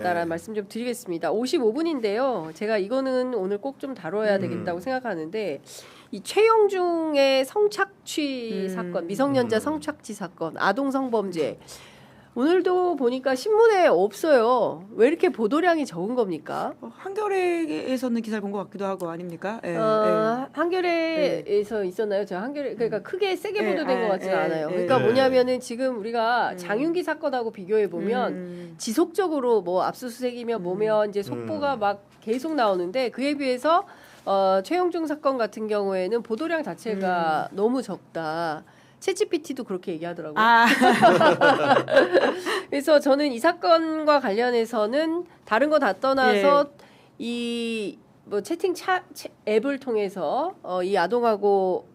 같다라는 네. 말씀 좀 드리겠습니다. 55분인데요. 제가 이거는 오늘 꼭 좀 다뤄야 되겠다고 생각하는데 이 최영중의 성착취 사건, 미성년자 성착취 사건, 아동 성범죄 오늘도 보니까 신문에 없어요. 왜 이렇게 보도량이 적은 겁니까? 한겨레에서는 기사를 본 것 같기도 하고 아닙니까? 예, 한겨레에서 있었나요? 저 한겨레 그러니까 크게 세게 보도된 것 같지는 않아요. 그러니까 네. 뭐냐면은 지금 우리가 장윤기 사건하고 비교해 보면 지속적으로 뭐 압수수색이며 뭐며 이제 속보가 막 계속 나오는데 그에 비해서 최영중 사건 같은 경우에는 보도량 자체가 너무 적다. 챗GPT도 그렇게 얘기하더라고요. 그래서 저는 이 사건과 관련해서는 다른 거 다 떠나서 이 뭐 채팅 앱을 통해서 이 아동하고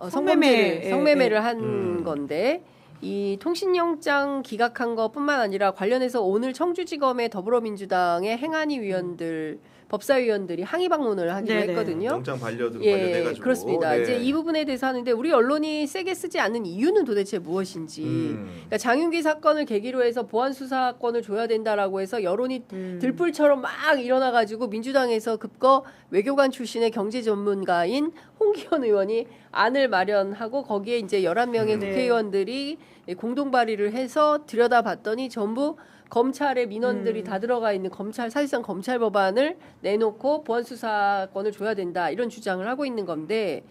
성매매를 한 건데 이 통신영장 기각한 것뿐만 아니라 관련해서 오늘 청주지검의 더불어민주당의 행안위 위원들 법사위원들이 항의 방문을 하기로 했거든요. 영장 반려등 관련해가지고. 그렇습니다. 이제 이 부분에 대해서 하는데 우리 언론이 세게 쓰지 않는 이유는 도대체 무엇인지. 그러니까 장윤기 사건을 계기로 해서 보안 수사권을 줘야 된다라고 해서 여론이 들불처럼 막 일어나가지고 민주당에서 급거 외교관 출신의 경제 전문가인 홍기현 의원이 안을 마련하고 거기에 이제 11명의 국회의원들이 공동 발의를 해서 들여다봤더니 전부 검찰의 민원들이 다 들어가 있는 사실상 검찰 법안을 내놓고 보안 수사권을 줘야 된다 이런 주장을 하고 있는 건데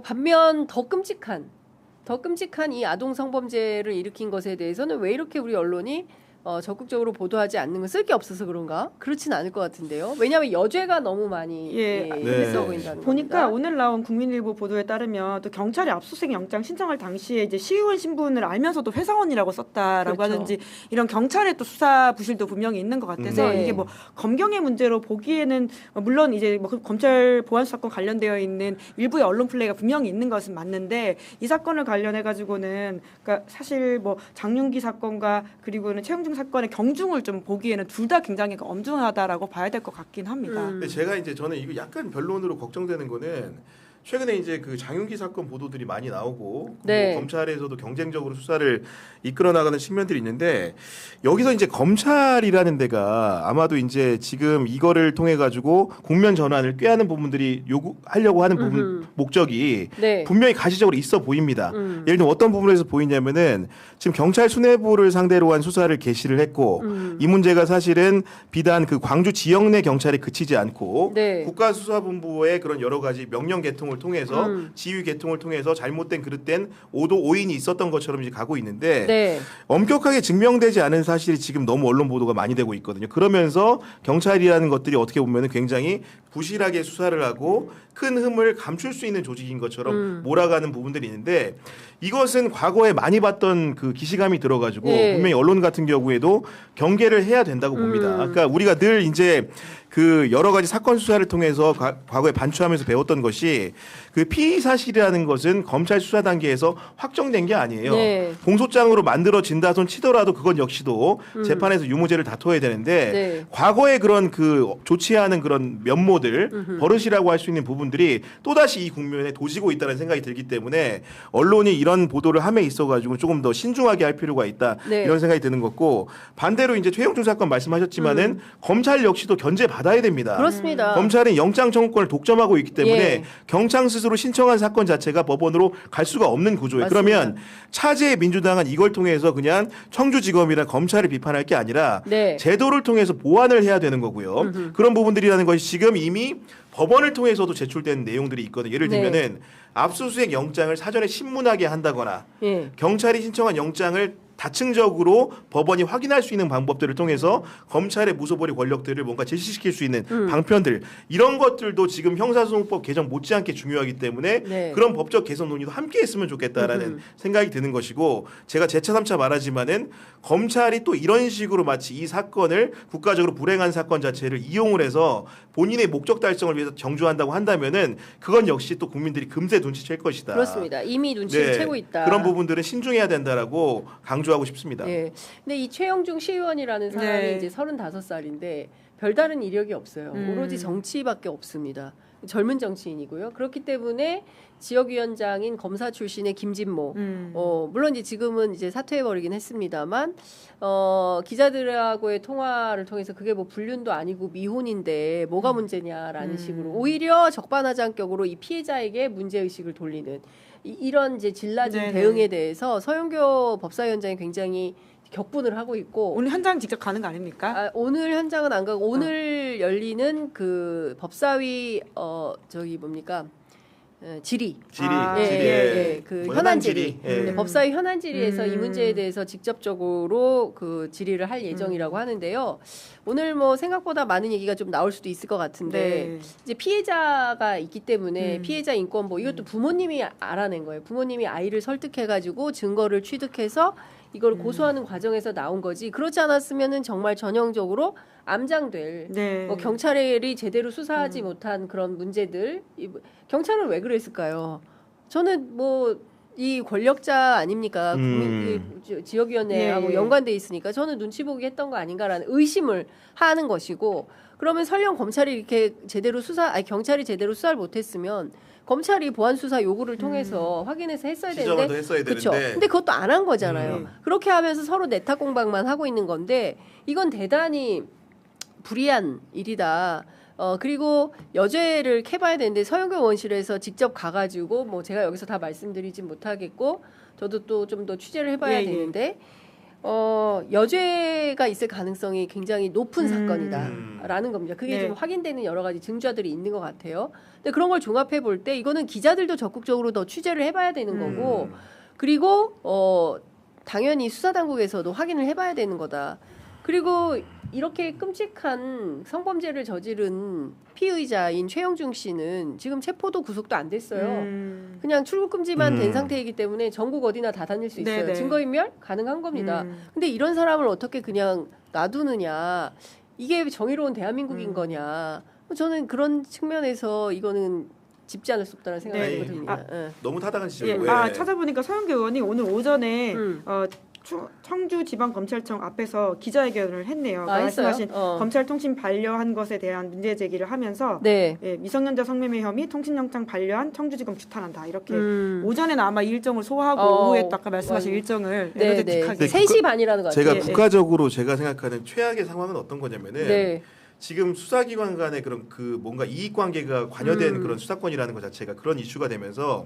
반면 더 끔찍한 이 아동 성범죄를 일으킨 것에 대해서는 왜 이렇게 우리 언론이 적극적으로 보도하지 않는 건 쓸 게 없어서 그런가? 그렇진 않을 것 같은데요. 왜냐하면 여죄가 너무 많이 있어 보인다는 보니까 겁니다. 오늘 나온 국민일보 보도에 따르면 또 경찰이 압수수색 영장 신청할 당시에 이제 시의원 신분을 알면서도 회사원이라고 썼다라고 하든지 이런 경찰의 또 수사 부실도 분명히 있는 것 같아서 이게 뭐 검경의 문제로 보기에는 물론 이제 뭐 검찰 보안 수사권 관련되어 있는 일부의 언론 플레이가 분명히 있는 것은 맞는데 이 사건을 관련해 가지고는 그러니까 사실 뭐 장윤기 사건과 그리고는 최영중 사건의 경중을 좀 보기에는 둘 다 굉장히 엄중하다라고 봐야 될 것 같긴 합니다. 근데 저는 이거 약간 변론으로 걱정되는 거는 최근에 이제 그 장윤기 사건 보도들이 많이 나오고 뭐 검찰에서도 경쟁적으로 수사를 이끌어 나가는 측면들이 있는데 여기서 이제 검찰이라는 데가 아마도 이제 지금 이거를 통해 가지고 국면 전환을 꾀하는 부분들이 요구하려고 하는 목적이 분명히 가시적으로 있어 보입니다. 예를 들면 어떤 부분에서 보이냐면은 지금 경찰 수뇌부를 상대로 한 수사를 개시를 했고 이 문제가 사실은 비단 그 광주 지역 내 경찰에 그치지 않고 국가수사본부의 그런 여러 가지 명령 개통을 통해서 지휘 개통을 통해서 잘못된 그릇된 오도 오인이 있었던 것처럼 이제 가고 있는데 엄격하게 증명되지 않은 사실이 지금 너무 언론 보도가 많이 되고 있거든요. 그러면서 경찰이라는 것들이 어떻게 보면 굉장히 부실하게 수사를 하고 큰 흠을 감출 수 있는 조직인 것처럼 몰아가는 부분들이 있는데 이것은 과거에 많이 봤던 그 기시감이 들어가지고 분명히 언론 같은 경우에도 경계를 해야 된다고 봅니다. 그러니까 우리가 늘 이제 그 여러 가지 사건 수사를 통해서 과거에 반추하면서 배웠던 것이 그 피의 사실이라는 것은 검찰 수사 단계에서 확정된 게 아니에요. 공소장으로 만들어진다 손 치더라도 그건 역시도 재판에서 유무죄를 다퉈야 되는데 과거에 그런 그 좋지 않은 그런 면모들 버릇이라고 할 수 있는 부분들이 또다시 이 국면에 도지고 있다는 생각이 들기 때문에 언론이 이런 보도를 함에 있어가지고 조금 더 신중하게 할 필요가 있다 이런 생각이 드는 거고 반대로 이제 최영중 사건 말씀하셨지만은 검찰 역시도 견제 받아야 됩니다. 그렇습니다. 검찰은 영장 청구권을 독점하고 있기 때문에 경찰 스스로 신청한 사건 자체가 법원으로 갈 수가 없는 구조예요. 맞습니다. 그러면 차제의 민주당은 이걸 통해서 그냥 청주지검이나 검찰을 비판할 게 아니라 제도를 통해서 보완을 해야 되는 거고요. 그런 부분들이라는 것이 지금 이미 법원을 통해서도 제출된 내용들이 있거든요. 예를 들면은 압수수색 영장을 사전에 신문하게 한다거나 경찰이 신청한 영장을 다층적으로 법원이 확인할 수 있는 방법들을 통해서 검찰의 무소불위 권력들을 뭔가 제시시킬 수 있는 방편들 이런 것들도 지금 형사소송법 개정 못지않게 중요하기 때문에 그런 법적 개선 논의도 함께 했으면 좋겠다라는 생각이 드는 것이고 제가 재차 3차 말하지만은 검찰이 또 이런 식으로 마치 이 사건을 국가적으로 불행한 사건 자체를 이용을 해서 본인의 목적 달성을 위해서 정주한다고 한다면은 그건 역시 또 국민들이 금세 눈치챌 것이다. 그렇습니다. 이미 눈치를 채고 있다. 그런 부분들은 신중해야 된다라고 강조하고 싶습니다. 근데 이 최영중 시의원이라는 사람이 이제 35살인데 별다른 이력이 없어요. 오로지 정치밖에 없습니다. 젊은 정치인이고요. 그렇기 때문에 지역위원장인 검사 출신의 김진모, 물론 이제 지금은 이제 사퇴해버리긴 했습니다만, 기자들하고의 통화를 통해서 그게 뭐 불륜도 아니고 미혼인데 뭐가 문제냐라는 식으로 오히려 적반하장격으로 이 피해자에게 문제의식을 돌리는 이런 이제 질라진 네네. 대응에 대해서 서영교 법사위원장이 굉장히 격분을 하고 있고 오늘 현장 직접 가는 거 아닙니까? 오늘 현장은 안 가고 오늘 열리는 그 법사위 저기 뭡니까 질의 그 뭐 현안 질의 예. 법사위 현안 질의에서 이 문제에 대해서 직접적으로 그 질의를 할 예정이라고 하는데요. 오늘 뭐 생각보다 많은 얘기가 좀 나올 수도 있을 것 같은데 네. 이제 피해자가 있기 때문에 피해자 인권보 이것도 부모님이 알아낸 거예요. 부모님이 아이를 설득해가지고 증거를 취득해서 이걸 고소하는 과정에서 나온 거지. 그렇지 않았으면은 정말 전형적으로 암장될 네. 뭐 경찰이 제대로 수사하지 못한 그런 문제들. 경찰은 왜 그랬을까요? 저는 뭐 이 권력자 아닙니까? 지역위원회하고 예. 연관돼 있으니까 저는 눈치 보기 했던 거 아닌가라는 의심을 하는 것이고 그러면 설령 검찰이 이렇게 제대로 경찰이 제대로 수사를 못했으면 검찰이 보안 수사 요구를 통해서 확인해서 했어야 지정을 더 되는데 했어야 그렇죠. 되는데. 근데 그것도 안 한 거잖아요. 그렇게 하면서 서로 내탁 공방만 하고 있는 건데 이건 대단히 불이한 일이다. 그리고 여죄를 캐봐야 되는데 서영교 원실에서 직접 가가지고 뭐 제가 여기서 다 말씀드리진 못하겠고 저도 또 좀 더 취재를 해봐야 예, 되는데 여죄가 있을 가능성이 굉장히 높은 사건이다라는 겁니다. 그게 네. 좀 확인되는 여러 가지 증거들이 있는 것 같아요. 근데 그런 걸 종합해 볼 때 이거는 기자들도 적극적으로 더 취재를 해봐야 되는 거고 그리고 당연히 수사당국에서도 확인을 해봐야 되는 거다. 그리고 이렇게 끔찍한 성범죄를 저지른 피의자인 최영중 씨는 지금 체포도 구속도 안 됐어요. 그냥 출국 금지만 된 상태이기 때문에 전국 어디나 다 다닐 수 있어요. 네네. 증거인멸 가능한 겁니다. 근데 이런 사람을 어떻게 그냥 놔두느냐. 이게 정의로운 대한민국인 거냐. 저는 그런 측면에서 이거는 짚지 않을 수 없다는 생각이 네. 듭니다. 너무 타당한 예. 지적이고요. 찾아보니까 서영교 의원이 오늘 오전에 청주지방검찰청 앞에서 기자회견을 했네요. 말씀하신 했어요? 검찰통신 반려한 것에 대한 문제 제기를 하면서 네. 미성년자 성매매 혐의 통신영장 반려한 청주지검 규탄한다. 이렇게 오전에는 아마 일정을 소화하고 오후에 또 아까 말씀하신 일정을 에너제틱하게 3시 반이라는 거 같아요. 제가 국가적으로 제가 생각하는 최악의 상황은 어떤 거냐면은 네. 지금 수사기관 간의 그런 그 뭔가 이익관계가 관여된 그런 수사권이라는 것 자체가 그런 이슈가 되면서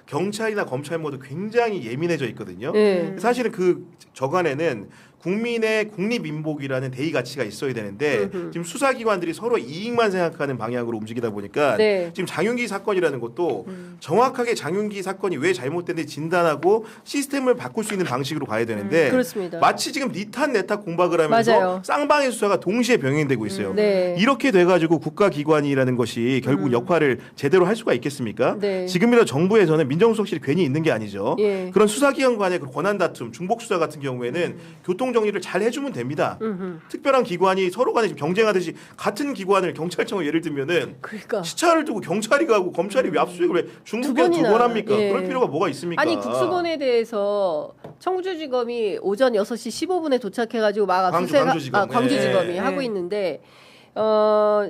경찰이나 검찰 모두 굉장히 예민해져 있거든요. 네. 사실은 그 저간에는 국민의 국립인복이라는 대의 가치가 있어야 되는데 지금 수사기관들이 서로 이익만 생각하는 방향으로 움직이다 보니까 네. 지금 장윤기 사건이라는 것도 정확하게 장윤기 사건이 왜 잘못됐는지 진단하고 시스템을 바꿀 수 있는 방식으로 가야 되는데 그렇습니다. 마치 지금 니탄 내탁 공박을 하면서 맞아요. 쌍방의 수사가 동시에 병행되고 있어요. 네. 이렇게 돼가지고 국가기관이라는 것이 결국 역할을 제대로 할 수가 있겠습니까? 네. 지금이라도 정부에서는 민정수석실이 괜히 있는 게 아니죠. 예. 그런 수사기관 간의 그 권한 다툼, 중복 수사 같은 경우에는 교통 정리를 잘 해주면 됩니다. 특별한 기관이 서로 간에 지금 경쟁하듯이 같은 기관을 경찰청을 예를 들면은 그러니까 시차를 두고 경찰이 가고 검찰이 왜 압수수색을 왜 중국에서 두 번 합니까? 예. 그럴 필요가 뭐가 있습니까? 아니 국수본에 대해서 청주지검이 오전 6시 15분에 도착해가지고 막 광주지검. 광주지검이 네. 하고 있는데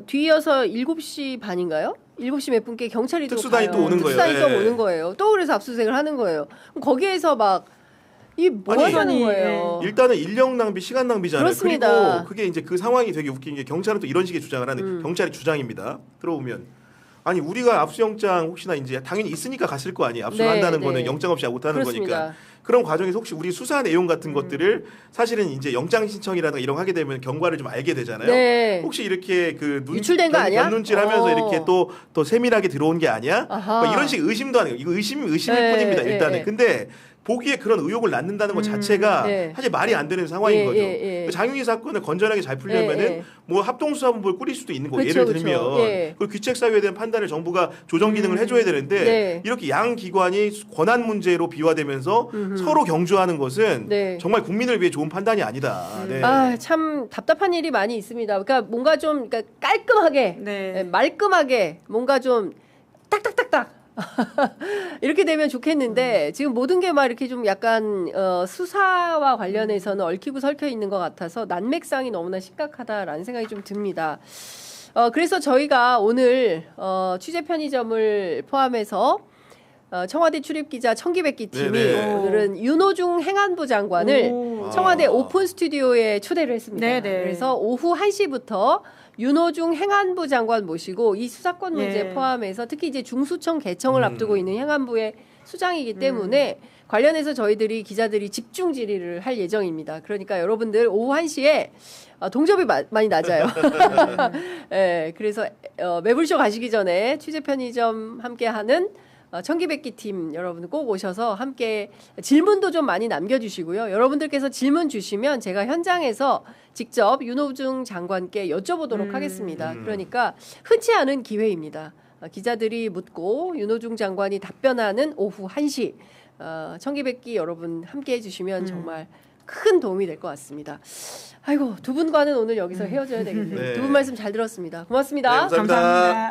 뒤이어서 7시 반인가요? 7시 몇 분께 경찰이 특수단이 또 오는 거예요. 특수단이 또 예. 오는 거예요. 또 그래서 압수수색을 하는 거예요. 그럼 거기에서 막 이 뭐 아니, 하는 거예요? 일단은 인력 낭비, 시간 낭비잖아요. 그렇습니다. 그리고 그게 이제 그 상황이 되게 웃긴 게 경찰은 또 이런 식의 주장을 하는 경찰의 주장입니다. 들어보면 아니 우리가 압수영장 혹시나 이제 당연히 있으니까 갔을 거 아니에요. 압수를 네, 한다는 네. 거는 영장 없이 못하는 그렇습니다. 거니까. 그런 과정에서 혹시 우리 수사 내용 같은 것들을 사실은 이제 영장 신청이라든가 이런 거 하게 되면 경과를 좀 알게 되잖아요. 네. 혹시 이렇게 그 유출된 거 아니야? 견눈질하면서 이렇게 또 세밀하게 들어온 게 아니야? 아하. 뭐 이런 식 의심도 하는 거. 이거 의심일 네, 뿐입니다. 일단은. 네. 근데 보기에 그런 의혹을 낳는다는 것 자체가 네. 사실 말이 안 되는 상황인 예, 거죠. 예, 예. 장윤희 사건을 건전하게 잘 풀려면은 예, 예. 뭐 합동수사본부를 꾸릴 수도 있는 거. 그쵸, 예를 그쵸. 들면 예. 그 귀책 사유에 대한 판단을 정부가 조정 기능을 해줘야 되는데 네. 이렇게 양 기관이 권한 문제로 비화되면서 서로 경주하는 것은 네. 정말 국민을 위해 좋은 판단이 아니다. 네. 아, 참 답답한 일이 많이 있습니다. 그러니까 뭔가 좀 그러니까 깔끔하게, 네. 말끔하게 뭔가 좀 딱딱딱딱 이렇게 되면 좋겠는데 지금 모든 게 막 이렇게 좀 약간 수사와 관련해서는 얽히고 설켜 있는 것 같아서 난맥상이 너무나 심각하다라는 생각이 좀 듭니다. 그래서 저희가 오늘 취재 편의점을 포함해서 청와대 출입기자 청기백기 팀이 네네. 오늘은 윤호중 행안부 장관을 오. 청와대 오픈 스튜디오에 초대를 했습니다. 네네. 그래서 오후 1시부터 윤호중 행안부 장관 모시고 이 수사권 문제 예. 포함해서 특히 이제 중수청 개청을 앞두고 있는 행안부의 수장이기 때문에 관련해서 저희들이 기자들이 집중 질의를 할 예정입니다. 그러니까 여러분들 오후 1시에 동접이 많이 낮아요. 네, 그래서 매불쇼 가시기 전에 취재 편의점 함께하는 청기백기 팀 여러분 꼭 오셔서 함께 질문도 좀 많이 남겨주시고요. 여러분들께서 질문 주시면 제가 현장에서 직접 윤호중 장관께 여쭤보도록 하겠습니다. 그러니까 흔치 않은 기회입니다. 기자들이 묻고 윤호중 장관이 답변하는 오후 1시 청기백기 여러분 함께 해주시면 정말 큰 도움이 될 것 같습니다. 아이고 두 분과는 오늘 여기서 헤어져야 되겠네요. 네. 두 분 말씀 잘 들었습니다. 고맙습니다. 네, 감사합니다. 감사합니다.